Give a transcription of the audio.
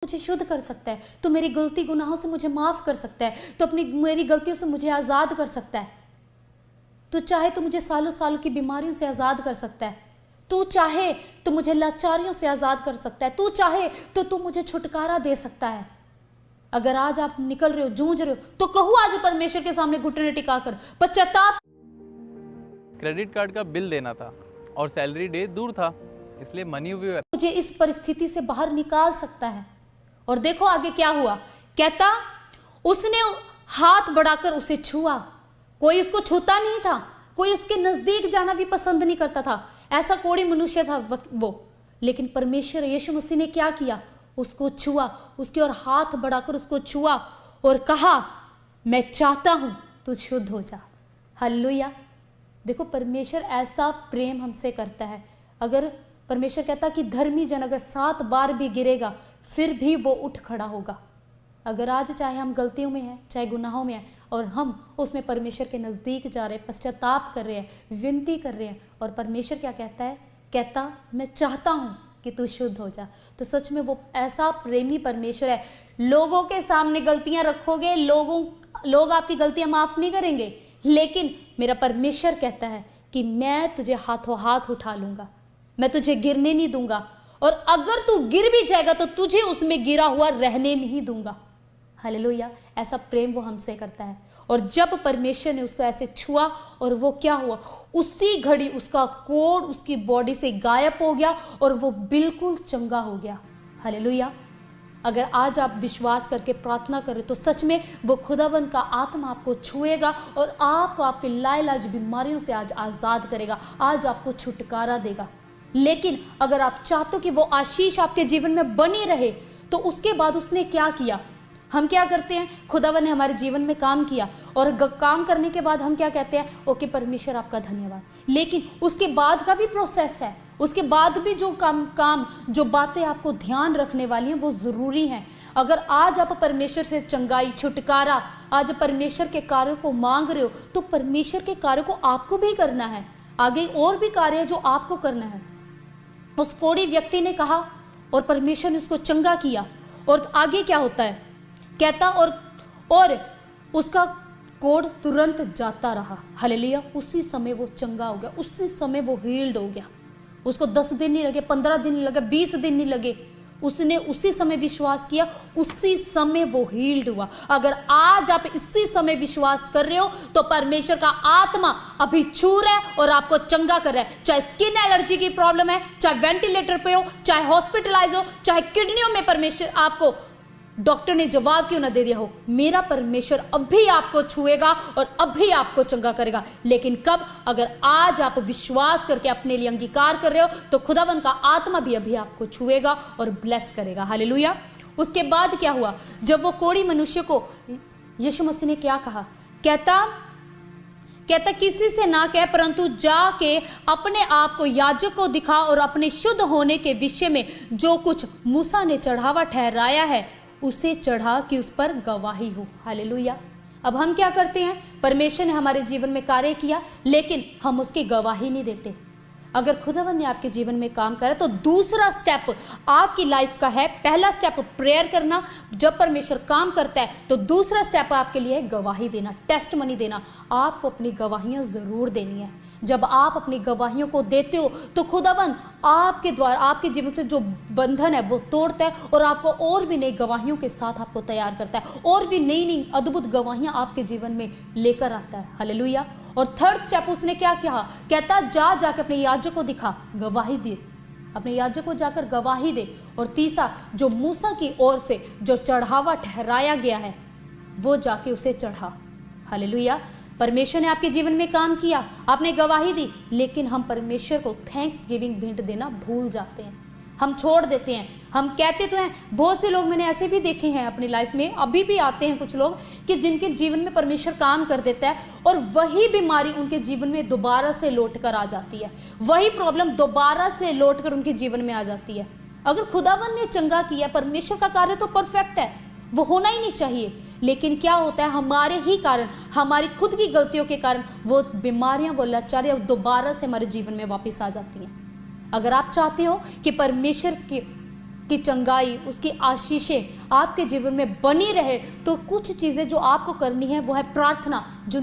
मुझे शुद्ध कर सकता है, तू मेरी गलती गुनाहों से मुझे माफ कर सकता है, तो अपनी मेरी गलतियों से मुझे आज़ाद कर सकता है। तू चाहे तो मुझे सालों सालों की बीमारियों से आज़ाद कर सकता है, तू चाहे तो मुझे लाचारियों से आज़ाद कर सकता है, तू चाहे तो तू मुझे छुटकारा दे सकता है। अगर आज आप निकल रहे हो, जूझ रहे हो, तो कहो आज परमेश्वर के सामने घुटने टिकाकर पश्चाताप। क्रेडिट कार्ड का बिल देना था और सैलरी डे दूर था, इसलिए मनी व्यू मुझे इस परिस्थिति से बाहर निकाल सकता है। और देखो आगे क्या हुआ, कहता उसने हाथ बढ़ाकर उसे छुआ। कोई उसको छूता नहीं था, कोई उसके नजदीक जाना भी पसंद नहीं करता था, ऐसा कोड़ी मनुष्य था वो। लेकिन परमेश्वर यीशु मसीह ने क्या किया, उसको छुआ, उसकी ओर हाथ बढ़ाकर उसको छुआ और कहा, मैं चाहता हूं तू शुद्ध हो जा। हालेलुया। देखो परमेश्वर ऐसा प्रेम हमसे करता है। अगर परमेश्वर कहता कि धर्मी जन अगर 7 बार भी गिरेगा फिर भी वो उठ खड़ा होगा। अगर आज चाहे हम गलतियों में हैं, चाहे गुनाहों में हैं, और हम उसमें परमेश्वर के नज़दीक जा रहे हैं, पश्चाताप कर रहे हैं, विनती कर रहे हैं, और परमेश्वर क्या कहता है, कहता मैं चाहता हूँ कि तू शुद्ध हो जा, तो सच में वो ऐसा प्रेमी परमेश्वर है। लोगों के सामने गलतियाँ रखोगे, लोग आपकी गलतियाँ माफ़ नहीं करेंगे, लेकिन मेरा परमेश्वर कहता है कि मैं तुझे हाथों हाथ उठा लूँगा, मैं तुझे गिरने नहीं दूंगा, और अगर तू गिर भी जाएगा तो तुझे उसमें गिरा हुआ रहने नहीं दूंगा। हालेलुया। ऐसा प्रेम वो हमसे करता है। और जब परमेश्वर ने उसको ऐसे छुआ और वो क्या हुआ, उसी घड़ी उसका कोढ़ उसकी बॉडी से गायब हो गया और वो बिल्कुल चंगा हो गया। हालेलुया। अगर आज आप विश्वास करके प्रार्थना करें तो सच में वो खुदावंद का आत्मा आपको छुएगा और आपको आपके लाइलाज बीमारियों से आज आज़ाद करेगा, आज आपको छुटकारा देगा। लेकिन अगर आप चाहते हो कि वो आशीष आपके जीवन में बनी रहे, तो उसके बाद उसने क्या किया, हम क्या करते हैं, खुदावन ने हमारे जीवन में काम किया और काम करने के बाद हम क्या कहते हैं, ओके परमेश्वर आपका धन्यवाद। लेकिन उसके बाद का भी प्रोसेस है, उसके बाद भी जो काम जो बातें आपको ध्यान रखने वाली हैं वो ज़रूरी हैं। अगर आज आप परमेश्वर से चंगाई, छुटकारा, आज परमेश्वर के कार्यों को मांग रहे हो, तो परमेश्वर के कार्यों को आपको भी करना है। आगे और भी कार्य जो आपको करना है। उस कोढ़ी व्यक्ति ने कहा और परमेश्वर ने उसको चंगा किया, और आगे क्या होता है, कहता और उसका कोढ़ तुरंत जाता रहा। हालेलुया। उसी समय वो चंगा हो गया, उसी समय वो हील्ड हो गया। उसको 10 दिन नहीं लगे, 15 दिन नहीं लगे, 20 दिन नहीं लगे, उसने उसी समय विश्वास किया, उसी समय वो हील्ड हुआ। अगर आज आप इसी समय विश्वास कर रहे हो तो परमेश्वर का आत्मा अभी छू रहा है और आपको चंगा कर रहा है। चाहे स्किन एलर्जी की प्रॉब्लम है, चाहे वेंटिलेटर पे हो, चाहे हॉस्पिटलाइज हो, चाहे किडनियों में परमेश्वर आपको डॉक्टर ने जवाब क्यों ना दे दिया हो, मेरा परमेश्वर अभी आपको छुएगा और अभी आपको चंगा करेगा। लेकिन कब, अगर आज आप विश्वास करके अपने लिए अंगीकार कर रहे हो तो खुदावन का आत्मा भी अभी आपको छुएगा और ब्लेस करेगा। हालेलुया। उसके बाद क्या हुआ, जब वो कोढ़ी मनुष्य को यीशु मसीह ने क्या कहा, कहता किसी से ना कह, परंतु जाके अपने आप को याजक को दिखा और अपने शुद्ध होने के विषय में जो कुछ मूसा ने चढ़ावा ठहराया है उसे चढ़ा कि उस पर गवाही हो। हालेलुया। अब हम क्या करते हैं, परमेश्वर ने हमारे जीवन में कार्य किया लेकिन हम उसकी गवाही नहीं देते। अगर खुदावन ने आपके जीवन में काम करा तो दूसरा स्टेप आपकी लाइफ का है, पहला स्टेप प्रेयर करना, जब परमेश्वर काम करता है तो दूसरा स्टेप आपके लिए है गवाही देना, टेस्ट मनी देना। आपको अपनी गवाहियां जरूर देनी है। जब आप अपनी गवाहियों को देते हो तो खुदावन आपके द्वारा आपके जीवन से जो बंधन है वो तोड़ता है और आपको और भी नई गवाहियों के साथ आपको तैयार करता है, और भी नई नई अद्भुत गवाहियां आपके जीवन में लेकर आता है। हालेलुया। और थर्ड स्टेप उसने क्या किया, कहता जाके अपने याजक को दिखा, गवाही दे, अपने याजक को जाकर गवाही दे। और तीसरा, जो मूसा की ओर से जो चढ़ावा ठहराया गया है वो जाके उसे चढ़ा। हालेलुया। परमेश्वर ने आपके जीवन में काम किया, आपने गवाही दी, लेकिन हम परमेश्वर को थैंक्स गिविंग भेंट देना भूल जाते हैं, हम छोड़ देते हैं। हम कहते तो हैं, बहुत से लोग मैंने ऐसे भी देखे हैं अपनी लाइफ में, अभी भी आते हैं कुछ लोग कि जिनके जीवन में परमेश्वर काम कर देता है और वही बीमारी उनके जीवन में दोबारा से लौट कर आ जाती है, वही प्रॉब्लम दोबारा से लौट कर उनके जीवन में आ जाती है। अगर खुदावन ने चंगा किया, परमेश्वर का कार्य तो परफेक्ट है, वो होना ही नहीं चाहिए, लेकिन क्या होता है, हमारे ही कारण, हमारी खुद की गलतियों के कारण वो बीमारियां, वो लाचारियां दोबारा से हमारे जीवन में वापस आ जाती हैं। अगर आप चाहते हो कि परमेश्वर की चंगाई, उसकी आशीषें आपके जीवन में बनी रहे, तो कुछ चीज़ें जो आपको करनी है वो है प्रार्थना। जो